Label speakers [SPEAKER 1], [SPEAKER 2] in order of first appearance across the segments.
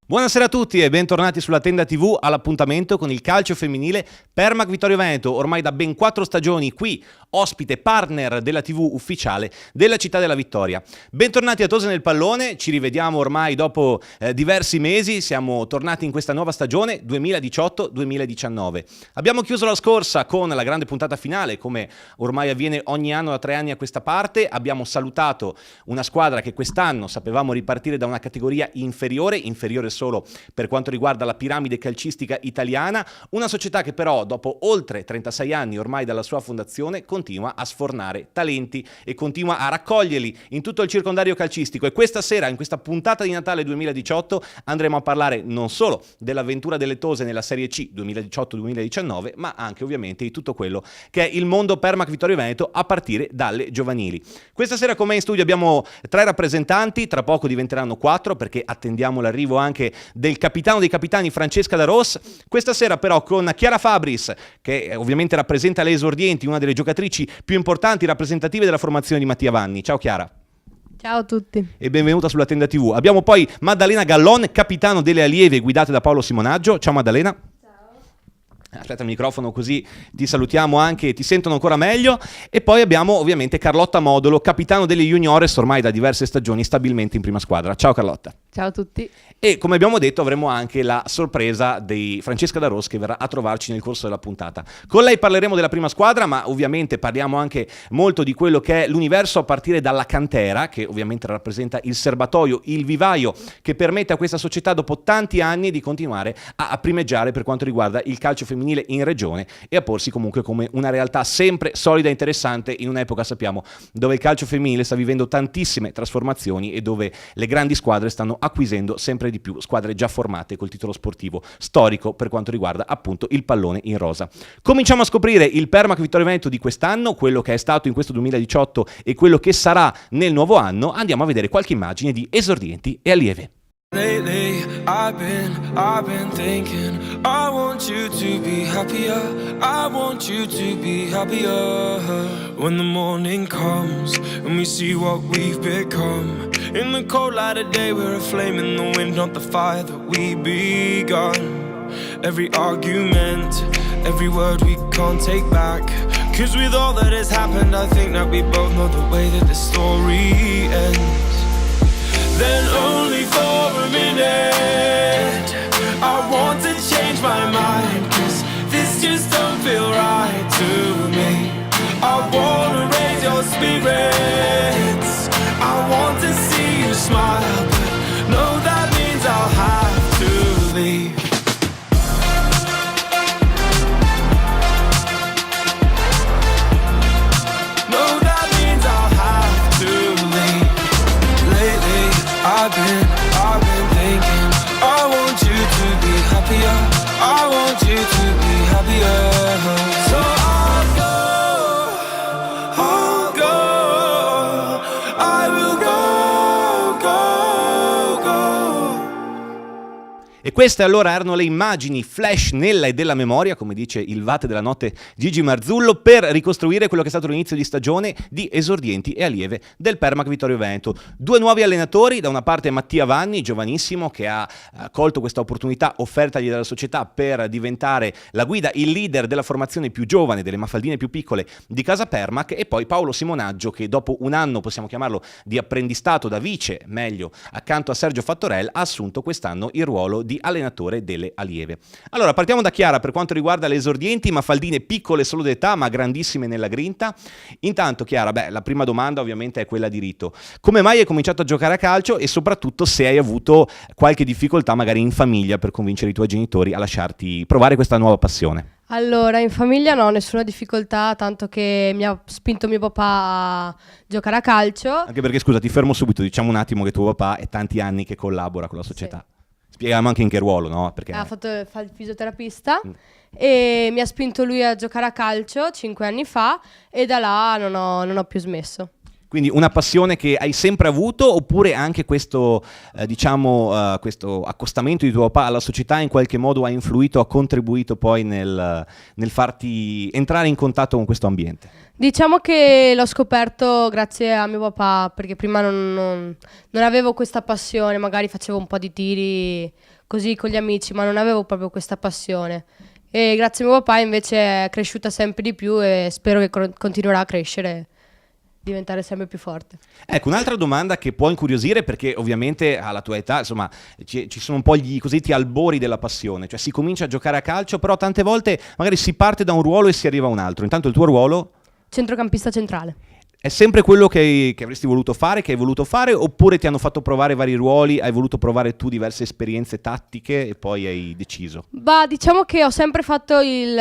[SPEAKER 1] Buonasera a tutti e bentornati sulla Tenda TV all'appuntamento con il calcio femminile Permac Vittorio Veneto, ormai da ben 4 stagioni qui, ospite partner della TV ufficiale della città della Vittoria. Bentornati a Tose nel Pallone, ci rivediamo ormai dopo diversi mesi, siamo tornati in questa nuova stagione 2018-2019. Abbiamo chiuso la scorsa con la grande puntata finale, come ormai avviene ogni anno da 3 anni a questa parte. Abbiamo salutato una squadra che quest'anno sapevamo ripartire da una categoria inferiore solo per quanto riguarda la piramide calcistica italiana, una società che però dopo oltre 36 anni ormai dalla sua fondazione continua a sfornare talenti e continua a raccoglierli in tutto il circondario calcistico. E questa sera, in questa puntata di Natale 2018, andremo a parlare non solo dell'avventura delle Tose nella Serie C 2018-2019, ma anche ovviamente di tutto quello che è il mondo Permac Vittorio Veneto a partire dalle giovanili. Questa sera con me in studio abbiamo 3 rappresentanti, tra poco diventeranno 4 perché attendiamo l'arrivo anche del capitano dei capitani Francesca Daros. Questa sera però con Chiara Fabris, che ovviamente rappresenta le esordienti, una delle giocatrici più importanti rappresentative della formazione di Mattia Vanni. Ciao Chiara.
[SPEAKER 2] Ciao a tutti.
[SPEAKER 1] E benvenuta sulla Tenda TV. Abbiamo poi Maddalena Gallon, capitano delle allieve guidate da Paolo Simonaggio. Ciao Maddalena. Aspetta il microfono così ti salutiamo anche, ti sentono ancora meglio. E poi abbiamo ovviamente Carlotta Modolo, capitano delle juniores ormai da diverse stagioni stabilmente in prima squadra. Ciao Carlotta.
[SPEAKER 2] Ciao a tutti.
[SPEAKER 1] E come abbiamo detto avremo anche la sorpresa di Francesca Daros che verrà a trovarci nel corso della puntata. Con lei parleremo della prima squadra, ma ovviamente parliamo anche molto di quello che è l'universo a partire dalla cantera, che ovviamente rappresenta il serbatoio, il vivaio che permette a questa società dopo tanti anni di continuare a primeggiare per quanto riguarda il calcio femminile in regione e a porsi comunque come una realtà sempre solida e interessante in un'epoca, sappiamo, dove il calcio femminile sta vivendo tantissime trasformazioni e dove le grandi squadre stanno acquisendo sempre di più squadre già formate col titolo sportivo storico per quanto riguarda appunto il pallone in rosa. Cominciamo a scoprire il Permac Vittorio Veneto di quest'anno, quello che è stato in questo 2018 e quello che sarà nel nuovo anno. Andiamo a vedere qualche immagine di esordienti e allieve.
[SPEAKER 3] Lately, I've been thinking, I want you to be happier, I want you to be happier. When the morning comes and we see what we've become, in the cold light of day we're a flame in the wind, not the fire that we begun. Every argument, every word we can't take back, 'cause with all that has happened I think that we both know the way that the story ends. Then only for a minute I want to change my mind, 'cause this just don't feel right to me. I wanna raise your spirits, I want to see you smile, but no, that means I'll have to leave. I've been thinking, I want you to be happier, I want you to be happier. So I'll go, I will go.
[SPEAKER 1] E queste allora erano le immagini flash nella e della memoria, come dice il Vate della notte Gigi Marzullo, per ricostruire quello che è stato l'inizio di stagione di esordienti e allieve del Permac Vittorio Veneto. 2 nuovi allenatori, da una parte Mattia Vanni, giovanissimo, che ha colto questa opportunità offertagli dalla società per diventare la guida, il leader della formazione più giovane, delle mafaldine più piccole di casa Permac, e poi Paolo Simonaggio, che dopo un anno, possiamo chiamarlo, di apprendistato da vice, meglio, accanto a Sergio Fattorel, ha assunto quest'anno il ruolo di allenatore delle allieve. Allora, partiamo da Chiara per quanto riguarda le esordienti, mafaldine piccole solo d'età ma grandissime nella grinta. Intanto Chiara, la prima domanda ovviamente è quella di rito. Come mai hai cominciato a giocare a calcio e soprattutto se hai avuto qualche difficoltà magari in famiglia per convincere i tuoi genitori a lasciarti provare questa nuova passione?
[SPEAKER 2] Allora, in famiglia no, nessuna difficoltà, tanto che mi ha spinto mio papà a giocare a calcio.
[SPEAKER 1] Anche perché, scusa, ti fermo subito, diciamo un attimo che tuo papà è tanti anni che collabora con la società. Sì. Spieghiamo anche in che ruolo, no? Perché
[SPEAKER 2] fa il fisioterapista e mi ha spinto lui a giocare a calcio 5 anni fa e da là non ho più smesso.
[SPEAKER 1] Quindi una passione che hai sempre avuto, oppure anche questo, questo accostamento di tuo papà alla società in qualche modo ha influito, ha contribuito poi nel farti entrare in contatto con questo ambiente?
[SPEAKER 2] Diciamo che l'ho scoperto grazie a mio papà, perché prima non avevo questa passione, magari facevo un po' di tiri così con gli amici, ma non avevo proprio questa passione. E grazie a mio papà invece è cresciuta sempre di più e spero che continuerà a crescere, diventare sempre più forte.
[SPEAKER 1] Ecco, un'altra domanda che può incuriosire, perché ovviamente alla tua età, insomma, ci sono un po' gli cosiddetti albori della passione, cioè si comincia a giocare a calcio, però tante volte magari si parte da un ruolo e si arriva a un altro. Intanto il tuo ruolo
[SPEAKER 2] Centrocampista centrale.
[SPEAKER 1] è sempre quello che avresti voluto fare, che hai voluto fare, oppure ti hanno fatto provare vari ruoli, hai voluto provare tu diverse esperienze tattiche e poi hai deciso?
[SPEAKER 2] Bah, diciamo che ho sempre fatto il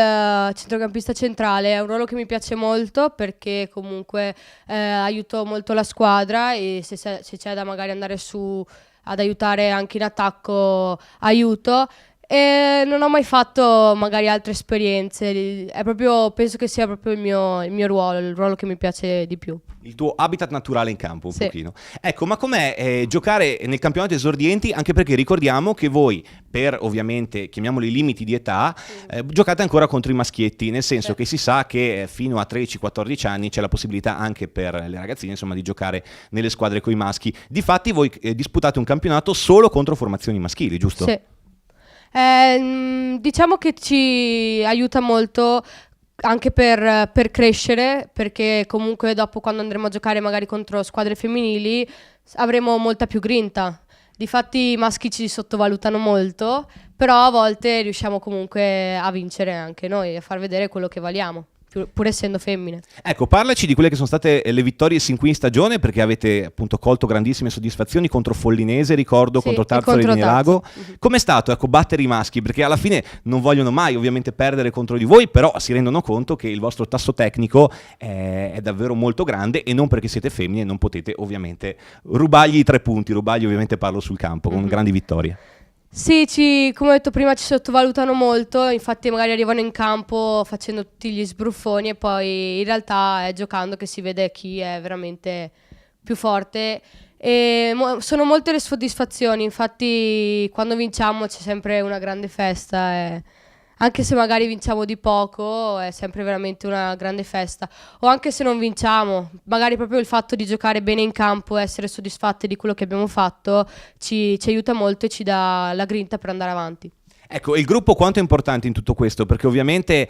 [SPEAKER 2] centrocampista centrale, è un ruolo che mi piace molto perché comunque aiuto molto la squadra e se c'è da magari andare su ad aiutare anche in attacco, aiuto. E non ho mai fatto magari altre esperienze, penso che sia proprio il mio ruolo, il ruolo che mi piace di più.
[SPEAKER 1] Il tuo habitat naturale in campo, un
[SPEAKER 2] Sì.
[SPEAKER 1] pochino. Ecco, ma com'è giocare nel campionato esordienti? Anche perché ricordiamo che voi, per ovviamente, chiamiamoli limiti di età, giocate ancora contro i maschietti, nel senso
[SPEAKER 2] Sì.
[SPEAKER 1] che si sa che fino a 13-14 anni c'è la possibilità anche per le ragazzine, insomma, di giocare nelle squadre coi maschi. Difatti voi disputate un campionato solo contro formazioni maschili, giusto?
[SPEAKER 2] Sì. Diciamo che ci aiuta molto anche per crescere, perché comunque dopo quando andremo a giocare magari contro squadre femminili avremo molta più grinta. Difatti i maschi ci sottovalutano molto, però a volte riusciamo comunque a vincere anche noi, a far vedere quello che valiamo, pur essendo femmine.
[SPEAKER 1] Ecco, parlaci di quelle che sono state le vittorie sin qui in stagione, perché avete appunto colto grandissime soddisfazioni contro Follinese, ricordo,
[SPEAKER 2] Sì,
[SPEAKER 1] contro
[SPEAKER 2] e
[SPEAKER 1] Tarzore di
[SPEAKER 2] contro
[SPEAKER 1] Nelago.
[SPEAKER 2] Tarzo.
[SPEAKER 1] Com'è stato, ecco, battere i maschi? Perché alla fine non vogliono mai ovviamente perdere contro di voi, però si rendono conto che il vostro tasso tecnico è davvero molto grande e non perché siete femmine non potete ovviamente rubargli i 3 punti, rubargli ovviamente parlo sul campo, con grandi vittorie.
[SPEAKER 2] Sì, come ho detto prima, ci sottovalutano molto, infatti magari arrivano in campo facendo tutti gli sbruffoni e poi in realtà è giocando che si vede chi è veramente più forte. E sono molte le soddisfazioni, infatti quando vinciamo c'è sempre una grande festa e anche se magari vinciamo di poco è sempre veramente una grande festa, o anche se non vinciamo, magari proprio il fatto di giocare bene in campo e essere soddisfatti di quello che abbiamo fatto ci aiuta molto e ci dà la grinta per andare avanti.
[SPEAKER 1] Ecco, il gruppo quanto è importante in tutto questo? Perché ovviamente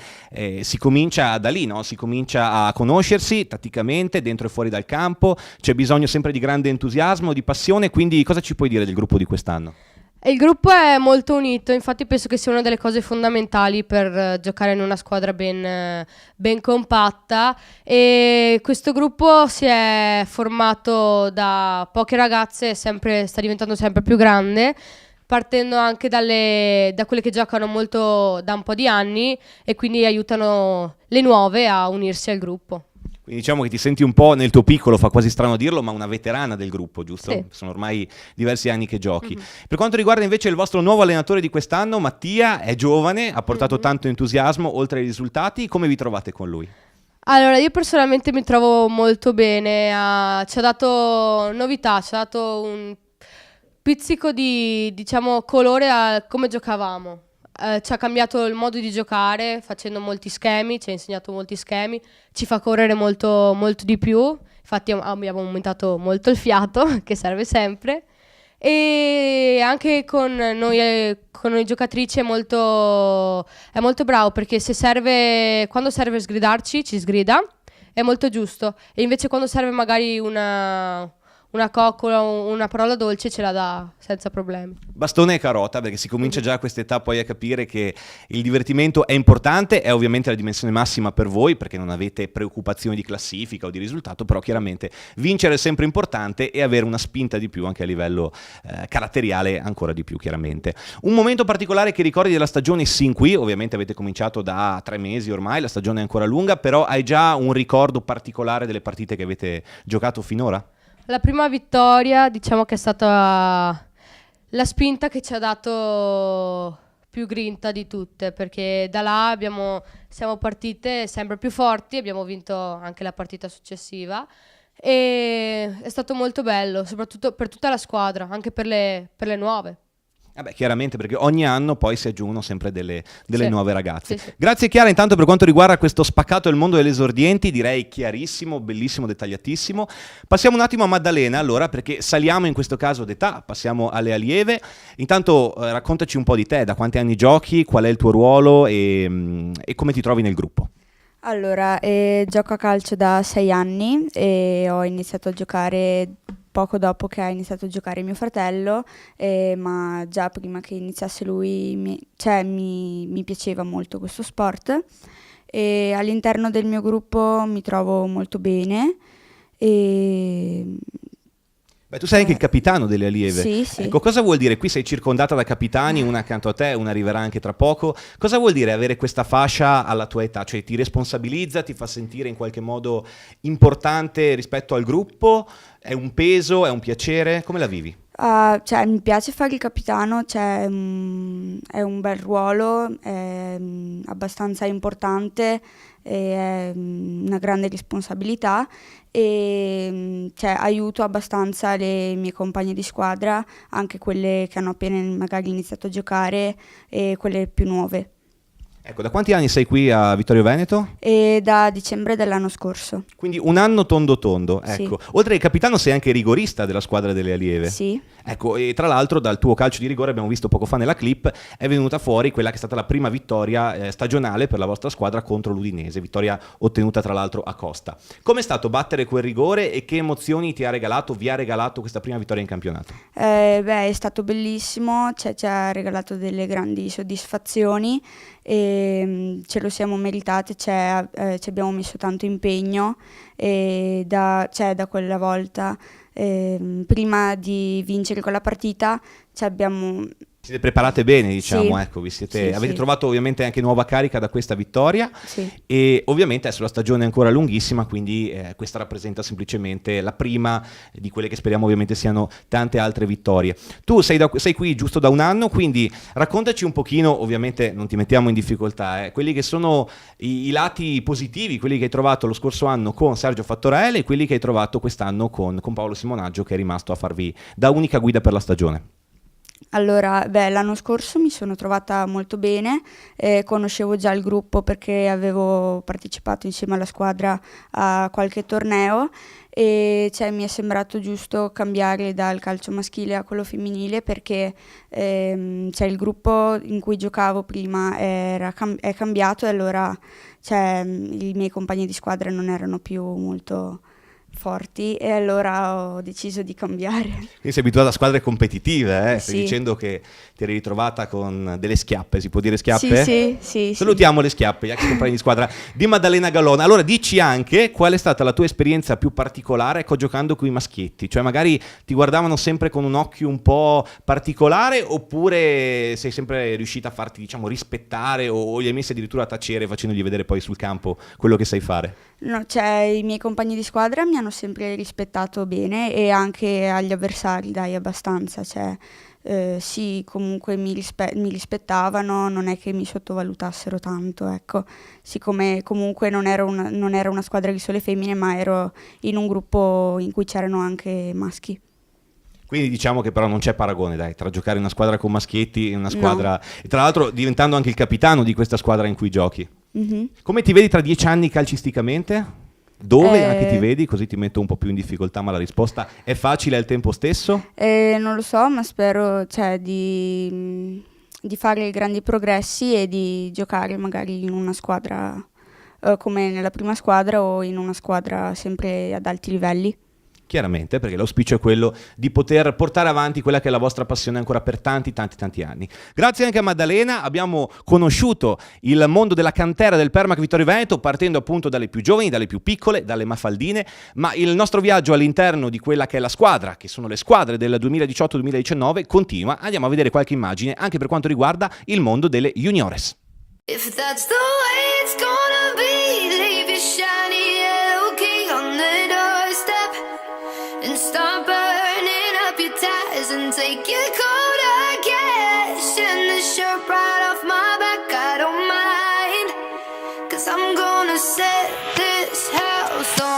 [SPEAKER 1] si comincia da lì, no? Si comincia a conoscersi tatticamente, dentro e fuori dal campo, c'è bisogno sempre di grande entusiasmo, di passione, quindi cosa ci puoi dire del gruppo di quest'anno?
[SPEAKER 2] Il gruppo è molto unito, infatti penso che sia una delle cose fondamentali per giocare in una squadra ben compatta, e questo gruppo si è formato da poche ragazze e sta diventando sempre più grande, partendo anche da quelle che giocano molto da un po' di anni e quindi aiutano le nuove a unirsi al gruppo.
[SPEAKER 1] Quindi diciamo che ti senti un po' nel tuo piccolo, fa quasi strano dirlo, ma una veterana del gruppo, giusto?
[SPEAKER 2] Sì.
[SPEAKER 1] Sono ormai diversi anni che giochi. Per quanto riguarda invece il vostro nuovo allenatore di quest'anno, Mattia, è giovane, ha portato tanto entusiasmo oltre ai risultati, come vi trovate con lui?
[SPEAKER 2] Allora, io personalmente mi trovo molto bene, ci ha dato novità, ci ha dato un pizzico di, diciamo, colore a come giocavamo. Ci ha cambiato il modo di giocare facendo molti schemi, ci ha insegnato molti schemi, ci fa correre molto, molto di più, infatti abbiamo aumentato molto il fiato, che serve sempre, e anche con noi giocatrici è molto bravo, perché quando serve sgridarci, ci sgrida, è molto giusto, e invece quando serve magari una coccola o una parola dolce ce la dà senza problemi.
[SPEAKER 1] Bastone e carota, perché si comincia già a quest'età poi a capire che il divertimento è importante, è ovviamente la dimensione massima per voi, perché non avete preoccupazioni di classifica o di risultato, però chiaramente vincere è sempre importante e avere una spinta di più anche a livello caratteriale ancora di più, chiaramente. Un momento particolare che ricordi della stagione sin qui, ovviamente avete cominciato da 3 mesi ormai, la stagione è ancora lunga, però hai già un ricordo particolare delle partite che avete giocato finora?
[SPEAKER 2] La prima vittoria, diciamo che è stata la spinta che ci ha dato più grinta di tutte, perché da là siamo partite sempre più forti, abbiamo vinto anche la partita successiva e è stato molto bello, soprattutto per tutta la squadra, anche per le nuove.
[SPEAKER 1] Chiaramente, perché ogni anno poi si aggiungono sempre delle
[SPEAKER 2] Sì.
[SPEAKER 1] nuove ragazze.
[SPEAKER 2] Sì.
[SPEAKER 1] Grazie Chiara, intanto per quanto riguarda questo spaccato del mondo delle esordienti, direi chiarissimo, bellissimo, dettagliatissimo. Passiamo un attimo a Maddalena allora, perché saliamo in questo caso d'età, passiamo alle allieve. Intanto raccontaci un po' di te, da quanti anni giochi, qual è il tuo ruolo e come ti trovi nel gruppo.
[SPEAKER 4] Allora, gioco a calcio da 6 anni e ho iniziato a giocare poco dopo che ha iniziato a giocare mio fratello, ma già prima che iniziasse lui mi piaceva molto questo sport. E all'interno del mio gruppo mi trovo molto bene. E
[SPEAKER 1] Tu sei anche il capitano delle allieve.
[SPEAKER 4] Sì, sì.
[SPEAKER 1] Ecco, cosa vuol dire? Qui sei circondata da capitani, una accanto a te, una arriverà anche tra poco. Cosa vuol dire avere questa fascia alla tua età? Cioè ti responsabilizza, ti fa sentire in qualche modo importante rispetto al gruppo? È un peso, è un piacere? Come la vivi?
[SPEAKER 4] Mi piace fare il capitano, è un bel ruolo, è abbastanza importante, è una grande responsabilità e aiuto abbastanza le mie compagne di squadra, anche quelle che hanno appena magari iniziato a giocare e quelle più nuove.
[SPEAKER 1] Ecco, da quanti anni sei qui a Vittorio Veneto?
[SPEAKER 4] E da dicembre dell'anno scorso.
[SPEAKER 1] Quindi un anno tondo, ecco.
[SPEAKER 4] Sì.
[SPEAKER 1] Oltre che capitano sei anche rigorista della squadra delle allieve.
[SPEAKER 4] Sì.
[SPEAKER 1] Ecco, e tra l'altro dal tuo calcio di rigore, abbiamo visto poco fa nella clip, è venuta fuori quella che è stata la prima vittoria stagionale per la vostra squadra contro l'Udinese, vittoria ottenuta tra l'altro a Costa. Com'è stato battere quel rigore e che emozioni vi ha regalato questa prima vittoria in campionato?
[SPEAKER 4] È stato bellissimo, ci ha regalato delle grandi soddisfazioni e ce lo siamo meritati, ci abbiamo messo tanto impegno e da quella volta, prima di vincere quella partita,
[SPEAKER 1] Siete preparate bene, diciamo,
[SPEAKER 4] Sì.
[SPEAKER 1] ecco, avete
[SPEAKER 4] Sì.
[SPEAKER 1] trovato ovviamente anche nuova carica da questa vittoria
[SPEAKER 4] Sì.
[SPEAKER 1] e ovviamente adesso la stagione è ancora lunghissima, quindi questa rappresenta semplicemente la prima di quelle che speriamo ovviamente siano tante altre vittorie. Tu sei qui giusto da un anno, quindi raccontaci un pochino, ovviamente non ti mettiamo in difficoltà, quelli che sono i lati positivi, quelli che hai trovato lo scorso anno con Sergio Fattorelli e quelli che hai trovato quest'anno con Paolo Simonaggio, che è rimasto a farvi da unica guida per la stagione.
[SPEAKER 4] Allora, l'anno scorso mi sono trovata molto bene, conoscevo già il gruppo perché avevo partecipato insieme alla squadra a qualche torneo e mi è sembrato giusto cambiare dal calcio maschile a quello femminile perché il gruppo in cui giocavo prima è cambiato e allora i miei compagni di squadra non erano più molto forti e allora ho deciso di cambiare.
[SPEAKER 1] Quindi sei abituata a squadre competitive,
[SPEAKER 4] Sì.
[SPEAKER 1] Stai dicendo che ti eri ritrovata con delle schiappe, si può dire schiappe?
[SPEAKER 4] Sì.
[SPEAKER 1] Salutiamo le schiappe, gli ex compagni di squadra di Maddalena Gallona. Allora dici anche qual è stata la tua esperienza più particolare giocando con i maschietti, cioè magari ti guardavano sempre con un occhio un po' particolare oppure sei sempre riuscita a farti rispettare o li hai messi addirittura a tacere facendogli vedere poi sul campo quello che sai fare?
[SPEAKER 4] No, i miei compagni di squadra mi hanno sempre rispettato bene e anche agli avversari, abbastanza. Sì, comunque mi rispettavano, non è che mi sottovalutassero tanto, ecco. Siccome comunque non era una squadra di sole femmine, ma ero in un gruppo in cui c'erano anche maschi.
[SPEAKER 1] Quindi diciamo che però non c'è paragone, tra giocare in una squadra con maschietti e una squadra... E tra l'altro diventando anche il capitano di questa squadra in cui giochi.
[SPEAKER 4] Mm-hmm.
[SPEAKER 1] Come ti vedi tra 10 anni calcisticamente? Dove anche ti vedi? Così ti metto un po' più in difficoltà, ma la risposta è facile al tempo stesso?
[SPEAKER 4] Non lo so, ma spero di fare grandi progressi e di giocare magari in una squadra come nella prima squadra o in una squadra sempre ad alti livelli.
[SPEAKER 1] Chiaramente, perché l'auspicio è quello di poter portare avanti quella che è la vostra passione ancora per tanti anni. Grazie anche a Maddalena, abbiamo conosciuto il mondo della cantera del Permac Vittorio Veneto, partendo appunto dalle più giovani, dalle più piccole, dalle Mafaldine, ma il nostro viaggio all'interno di quella che è la squadra, che sono le squadre del 2018-2019, continua. Andiamo a vedere qualche immagine anche per quanto riguarda il mondo delle juniores.
[SPEAKER 5] If that's the way it's gonna be, leave your shiny yellow key on the doorstep and start burning up your ties and take your coat, I guess, and the shirt right off my back. I don't mind, 'cause I'm gonna set this house on.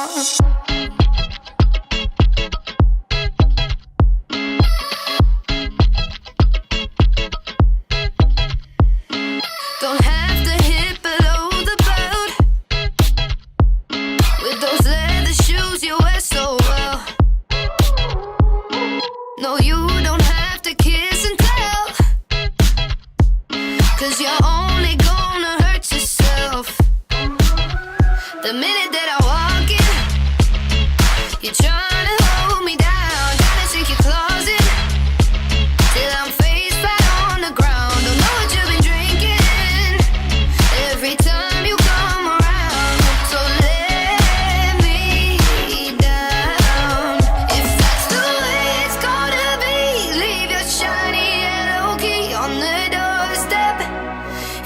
[SPEAKER 5] No, you don't have to kiss and tell, 'cause you're only gonna hurt yourself. The minute that I walk in, you're trying to hold me down, trying to sink your claws in, till I'm face flat on the ground. Don't know what you've been drinking every time you come around, so let me down. If that's the way it's gonna be, leave your shiny yellow key on the doorstep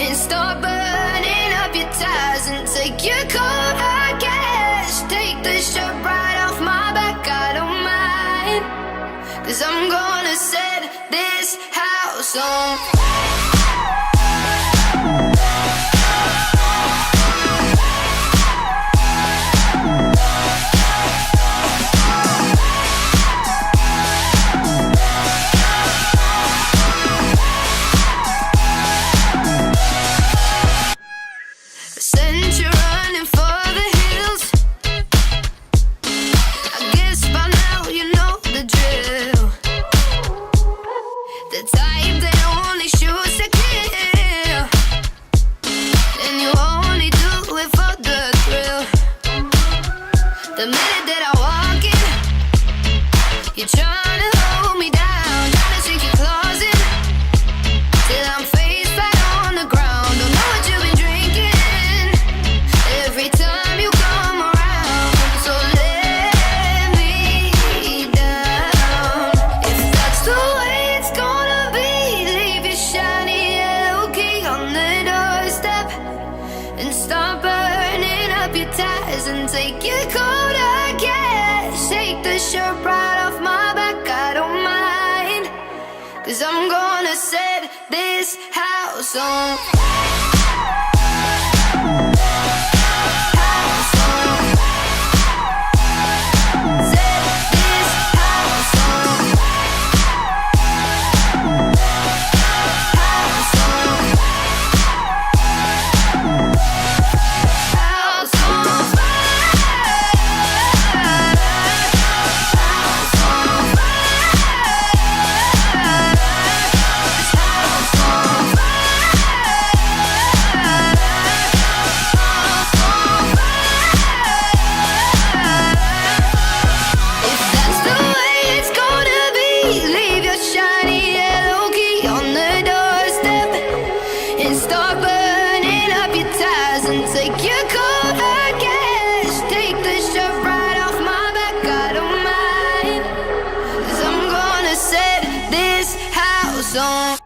[SPEAKER 5] and start burning up your ties and take your cold hard cash. Take the shirt right off my back, I don't mind, 'cause I'm gonna set this house on Sent you running for the hills. I guess by now you know the drill. The type that only shoots to kill, and you only do it for the thrill. The minute that I walk in, you're trying to hold me down, trying to sink your claws in, till I'm face flat on the ground. Don't know what you've been drinking every time you come around, so let me down. If that's the way it's gonna be, leave your shiny yellow key on the doorstep and start burning up your ties and take your coat of cash. Take the shirt right off my back, I don't mind, 'cause I'm gonna set this house on house on. Set this house on house on house on If that's the way it's gonna be, leave your shiny yellow key on the doorstep and start burning up your ties and take your cold hard cash. Take the shirt right off my back, I don't mind, 'cause I'm gonna set this house on.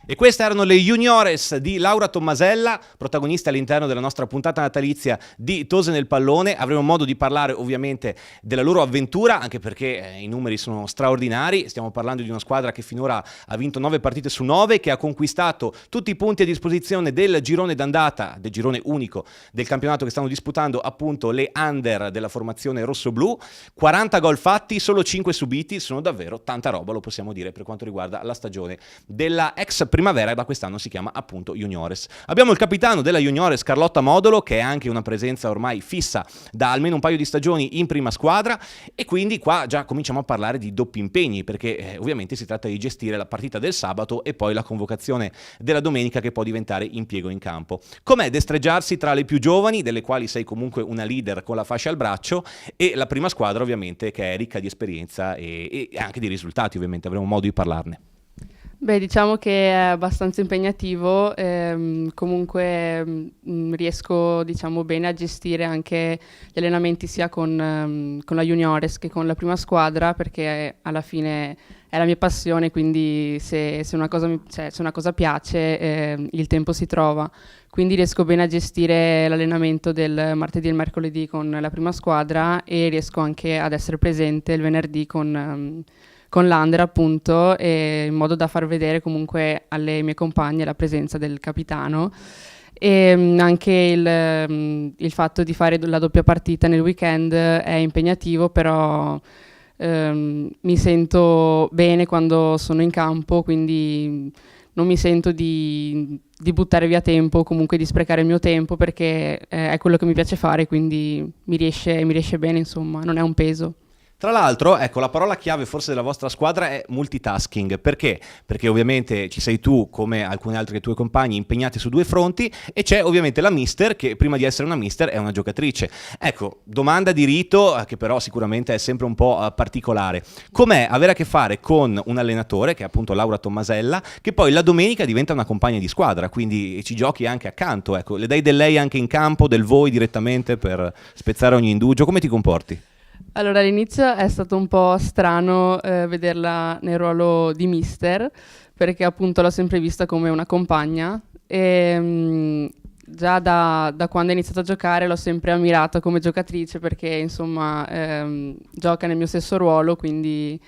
[SPEAKER 1] E queste erano le Juniores di Laura Tommasella, protagoniste all'interno della nostra puntata natalizia di Tose nel pallone. Avremo modo di parlare ovviamente della loro avventura, anche perché i numeri sono straordinari. Stiamo parlando di una squadra che finora ha vinto 9 partite su 9, che ha conquistato tutti i punti a disposizione del girone d'andata, del girone unico del campionato che stanno disputando appunto le under della formazione rossoblu. 40 gol fatti, solo 5 subiti, sono davvero tanta roba, lo possiamo dire, per quanto riguarda la stagione della ex primavera, da quest'anno si chiama appunto Juniores. Abbiamo il capitano della Juniores, Carlotta Modolo, che è anche una presenza ormai fissa da almeno un paio di stagioni in prima squadra, e quindi qua già cominciamo a parlare di doppi impegni, perché ovviamente si tratta di gestire la partita del sabato e poi la convocazione della domenica, che può diventare impiego in campo. Com'è destreggiarsi tra le più giovani, delle quali sei comunque una leader con la fascia al braccio, e la prima squadra ovviamente che è ricca di esperienza e anche di risultati, ovviamente avremo modo di parlarne.
[SPEAKER 6] Beh, diciamo che è abbastanza impegnativo, comunque riesco, diciamo, bene a gestire anche gli allenamenti sia con la Juniores che con la prima squadra, perché alla fine è la mia passione, quindi se una cosa piace il tempo si trova. Quindi riesco bene a gestire l'allenamento del martedì e il mercoledì con la prima squadra, e riesco anche ad essere presente il venerdì con l'Under, appunto, in modo da far vedere comunque alle mie compagne la presenza del capitano. E anche il fatto di fare la doppia partita nel weekend è impegnativo, però mi sento bene quando sono in campo, quindi non mi sento di buttare via tempo, comunque di sprecare il mio tempo, perché è quello che mi piace fare, quindi mi riesce bene, insomma, non è un peso.
[SPEAKER 1] Tra l'altro, ecco, la parola chiave forse della vostra squadra è multitasking. Perché? Perché ovviamente ci sei tu, come alcuni altri tuoi compagni, impegnati su due fronti, e c'è ovviamente la mister, che prima di essere una mister è una giocatrice. Ecco, domanda di rito, che però sicuramente è sempre un po' particolare. Com'è avere a che fare con un allenatore, che è appunto Laura Tommasella, che poi la domenica diventa una compagna di squadra, quindi ci giochi anche accanto, ecco, le dai del lei anche in campo, del voi direttamente per spezzare ogni indugio, come ti comporti?
[SPEAKER 6] Allora, all'inizio è stato un po' strano vederla nel ruolo di mister, perché appunto l'ho sempre vista come una compagna e già da quando ho iniziato a giocare l'ho sempre ammirata come giocatrice, perché insomma gioca nel mio stesso ruolo, quindi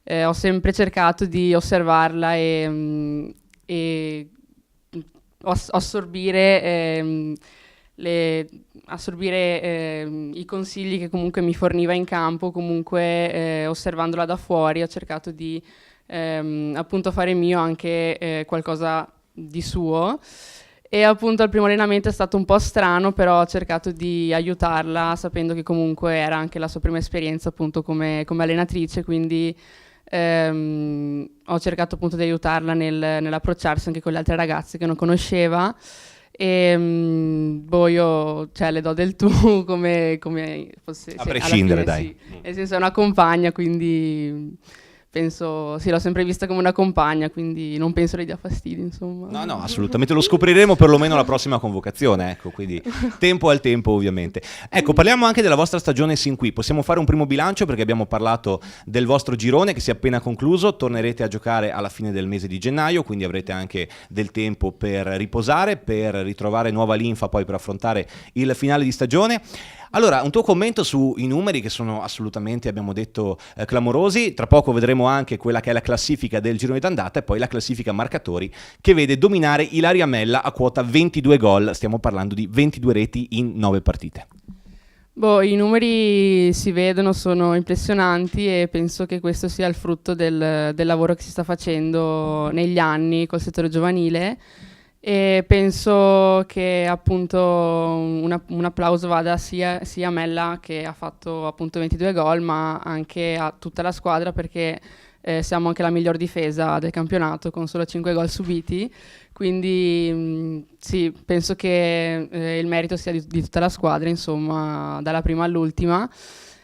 [SPEAKER 6] ho sempre cercato di osservarla e assorbire i consigli che comunque mi forniva in campo, comunque osservandola da fuori ho cercato di appunto fare mio anche qualcosa di suo, e appunto al primo allenamento è stato un po' strano, però ho cercato di aiutarla sapendo che comunque era anche la sua prima esperienza appunto come allenatrice, quindi ho cercato appunto di aiutarla nell'approcciarsi anche con le altre ragazze che non conosceva. E io le do del tu come fosse,
[SPEAKER 1] a prescindere,
[SPEAKER 6] fine,
[SPEAKER 1] dai.
[SPEAKER 6] sì. Nel senso è una compagna, quindi penso, sì, l'ho sempre vista come una compagna, quindi non penso le dia fastidio, insomma.
[SPEAKER 1] No, assolutamente, lo scopriremo perlomeno alla prossima convocazione, ecco, quindi tempo al tempo ovviamente. Ecco, parliamo anche della vostra stagione sin qui, possiamo fare un primo bilancio perché abbiamo parlato del vostro girone che si è appena concluso, tornerete a giocare alla fine del mese di gennaio, quindi avrete anche del tempo per riposare, per ritrovare nuova linfa poi per affrontare il finale di stagione. Allora, un tuo commento sui numeri che sono assolutamente, abbiamo detto, clamorosi. Tra poco vedremo anche quella che è la classifica del girone d'andata e poi la classifica marcatori che vede dominare Ilaria Mella a quota 22 gol. Stiamo parlando di 22 reti in 9 partite.
[SPEAKER 6] I numeri si vedono, sono impressionanti e penso che questo sia il frutto del lavoro che si sta facendo negli anni col settore giovanile. E penso che appunto un applauso vada sia a Mella, che ha fatto appunto 22 gol, ma anche a tutta la squadra, perché siamo anche la miglior difesa del campionato con solo 5 gol subiti, quindi sì, penso che il merito sia di tutta la squadra, insomma, dalla prima all'ultima.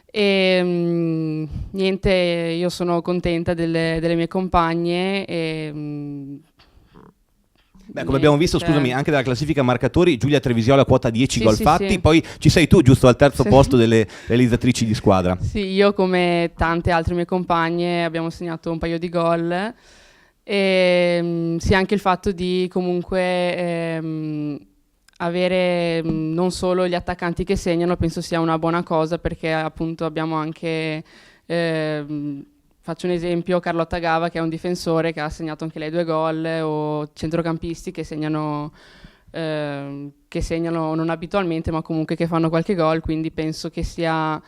[SPEAKER 6] E niente, io sono contenta delle mie compagne e
[SPEAKER 1] come abbiamo visto, scusami, anche dalla classifica marcatori, Giulia Trevisiola a quota 10 gol fatti,
[SPEAKER 6] sì.
[SPEAKER 1] Poi ci sei tu giusto al terzo posto delle realizzatrici di squadra.
[SPEAKER 6] Sì, io come tante altre mie compagne abbiamo segnato un paio di gol e sì, anche il fatto di comunque avere non solo gli attaccanti che segnano penso sia una buona cosa, perché appunto abbiamo anche faccio un esempio, Carlotta Gava, che è un difensore che ha segnato anche lei 2 gol, o centrocampisti che segnano non abitualmente, ma comunque che fanno qualche gol, quindi penso che sia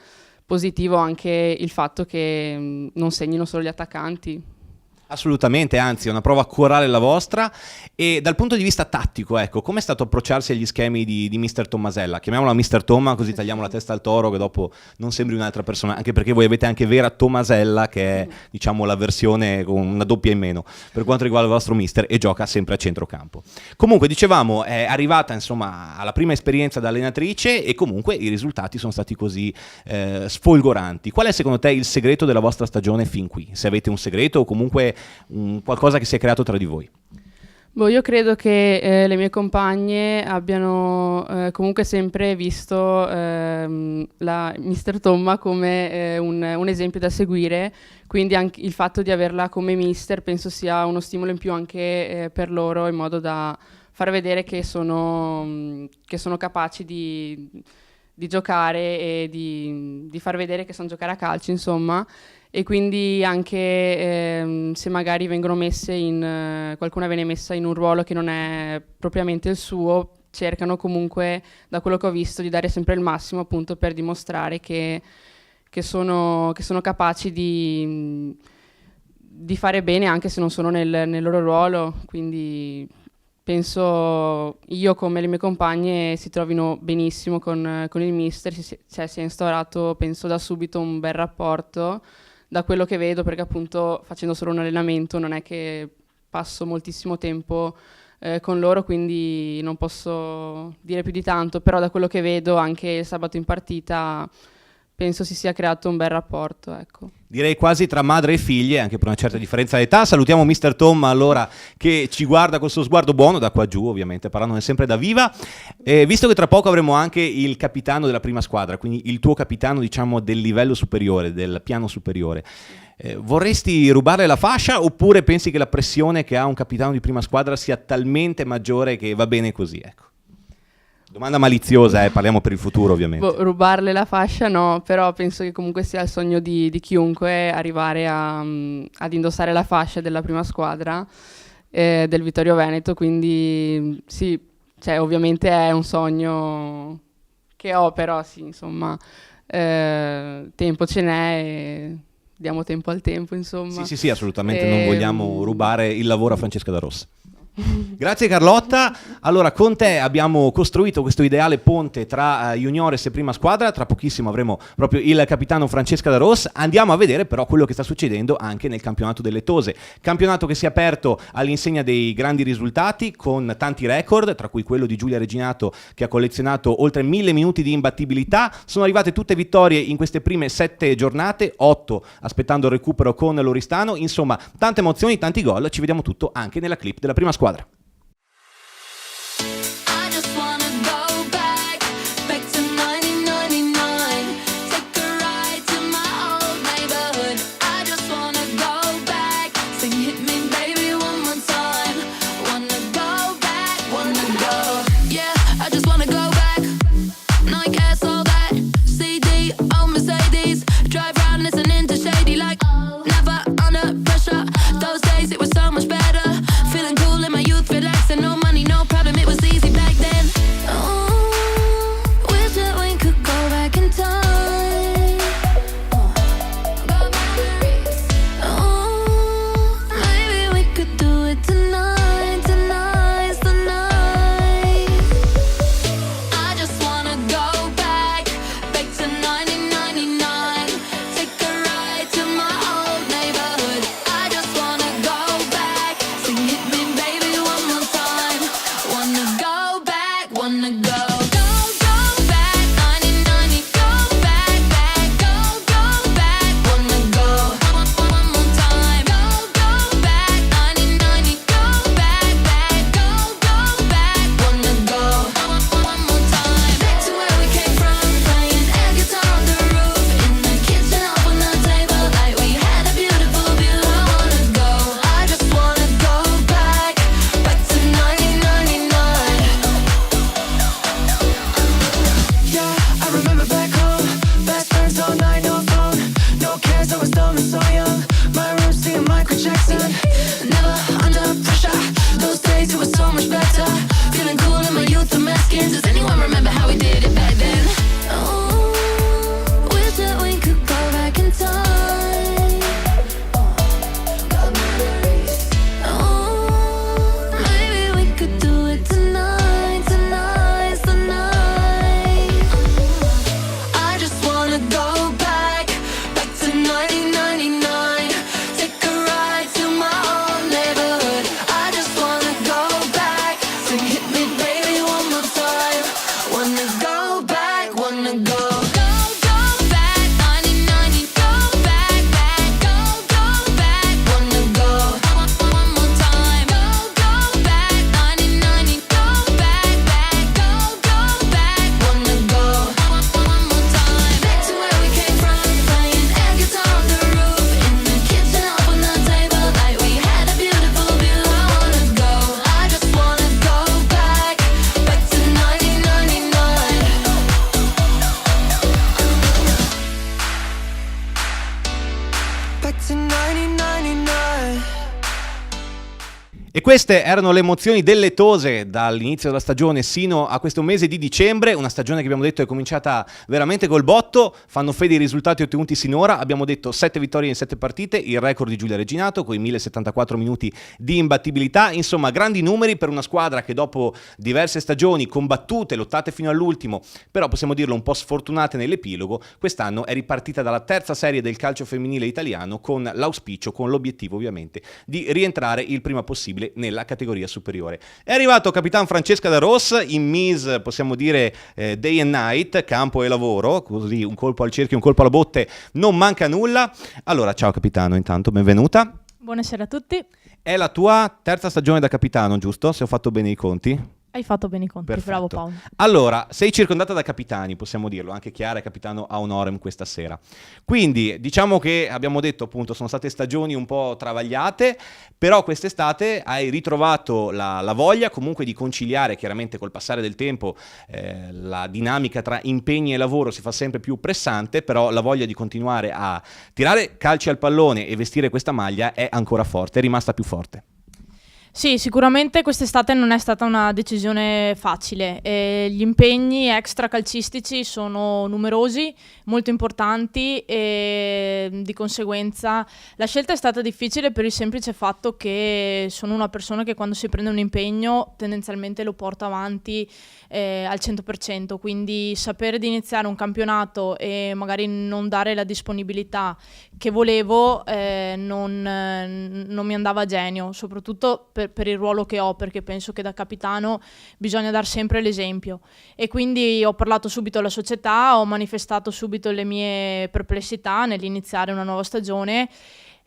[SPEAKER 6] positivo anche il fatto che non segnino solo gli attaccanti.
[SPEAKER 1] Assolutamente, anzi è una prova corale la vostra. E dal punto di vista tattico, ecco, come è stato approcciarsi agli schemi di Mister Tommasella? Chiamiamola Mister Tomma, così tagliamo la testa al toro, che dopo non sembri un'altra persona, anche perché voi avete anche Vera Tommasella, che è diciamo la versione con una doppia in meno per quanto riguarda il vostro mister, e gioca sempre a centrocampo. Comunque dicevamo, è arrivata insomma alla prima esperienza da allenatrice e comunque i risultati sono stati così sfolgoranti. Qual è secondo te il segreto della vostra stagione fin qui? Se avete un segreto o comunque qualcosa che si è creato tra di voi?
[SPEAKER 6] Io credo che le mie compagne abbiano comunque sempre visto la Mister Tomma come un esempio da seguire, quindi anche il fatto di averla come mister penso sia uno stimolo in più anche per loro, in modo da far vedere che sono capaci di giocare e di far vedere che sanno giocare a calcio, insomma. E quindi anche se magari vengono messe qualcuna viene messa in un ruolo che non è propriamente il suo, cercano comunque, da quello che ho visto, di dare sempre il massimo, appunto per dimostrare che sono capaci di fare bene anche se non sono nel loro ruolo, quindi penso io come le mie compagne si trovino benissimo con il mister, si è instaurato penso da subito un bel rapporto, da quello che vedo, perché appunto facendo solo un allenamento non è che passo moltissimo tempo con loro, quindi non posso dire più di tanto, però da quello che vedo anche il sabato in partita penso si sia creato un bel rapporto, ecco.
[SPEAKER 1] Direi quasi tra madre e figlie, anche per una certa differenza d'età. Salutiamo Mr. Tom allora, che ci guarda con suo sguardo buono da qua giù, ovviamente parlandone sempre da viva. Visto che tra poco avremo anche il capitano della prima squadra, quindi il tuo capitano diciamo del livello superiore, del piano superiore, vorresti rubare la fascia oppure pensi che la pressione che ha un capitano di prima squadra sia talmente maggiore che va bene così, ecco? Domanda maliziosa, parliamo per il futuro ovviamente.
[SPEAKER 6] Rubarle la fascia no, però penso che comunque sia il sogno di chiunque arrivare ad indossare la fascia della prima squadra del Vittorio Veneto, quindi sì, cioè, ovviamente è un sogno che ho, però sì, insomma, tempo ce n'è e diamo tempo al tempo, insomma.
[SPEAKER 1] Sì, assolutamente, non vogliamo rubare il lavoro a Francesca Da Rosa. Grazie Carlotta. Allora, con te abbiamo costruito questo ideale ponte tra juniores e prima squadra. Tra pochissimo avremo proprio il capitano Francesca Da Rosa. Andiamo a vedere però quello che sta succedendo anche nel campionato delle Tose, campionato che si è aperto all'insegna dei grandi risultati con tanti record, tra cui quello di Giulia Reginato che ha collezionato oltre 1000 minuti di imbattibilità. Sono arrivate tutte vittorie in queste prime 7 giornate, 8 aspettando il recupero con l'Oristano. Insomma, tante emozioni, tanti gol. Ci vediamo tutto anche nella clip della prima squadra.
[SPEAKER 5] I just wanna go back to 1999. Take a ride to my old neighborhood. I just wanna go back. Sing hit me baby one more time. Wanna go back, wanna go. Yeah, I just wanna go back. Nike ass, all that. CD, oh Mercedes. Drive round listening to Shady like never under pressure. Those days it was so much better. Feeling cool in my youth.
[SPEAKER 1] E queste erano le emozioni delle Tose dall'inizio della stagione sino a questo mese di dicembre, una stagione che abbiamo detto è cominciata veramente col botto, fanno fede i risultati ottenuti sinora, abbiamo detto 7 vittorie in 7 partite, il record di Giulia Reginato con i 1074 minuti di imbattibilità, insomma grandi numeri per una squadra che dopo diverse stagioni combattute, lottate fino all'ultimo, però possiamo dirlo un po' sfortunate nell'epilogo, quest'anno è ripartita dalla terza serie del calcio femminile italiano con l'auspicio, con l'obiettivo ovviamente, di rientrare il prima possibile nella categoria superiore. È arrivato Capitan Francesca Da Ros in Miss, possiamo dire day and night, campo e lavoro, così un colpo al cerchio, un colpo alla botte, non manca nulla. Allora, ciao capitano, intanto benvenuta.
[SPEAKER 7] Buonasera a tutti.
[SPEAKER 1] È la tua terza stagione da capitano, giusto? Se ho fatto bene i conti?
[SPEAKER 7] Hai fatto bene i conti,
[SPEAKER 1] Perfetto.
[SPEAKER 7] bravo Paolo.
[SPEAKER 1] Allora, sei circondata da capitani, possiamo dirlo, anche Chiara è capitano a honorem questa sera. Quindi, diciamo che abbiamo detto appunto, sono state stagioni un po' travagliate, però quest'estate hai ritrovato la voglia comunque di conciliare, chiaramente col passare del tempo, la dinamica tra impegni e lavoro si fa sempre più pressante, però la voglia di continuare a tirare calci al pallone e vestire questa maglia è ancora forte, è rimasta più forte.
[SPEAKER 7] Sì, sicuramente quest'estate non è stata una decisione facile. Gli impegni extra calcistici sono numerosi, molto importanti e di conseguenza la scelta è stata difficile per il semplice fatto che sono una persona che quando si prende un impegno tendenzialmente lo porta avanti al 100%, quindi sapere di iniziare un campionato e magari non dare la disponibilità che volevo non mi andava a genio, soprattutto per il ruolo che ho, perché penso che da capitano bisogna dar sempre l'esempio, e quindi ho parlato subito alla società, ho manifestato subito le mie perplessità nell'iniziare una nuova stagione.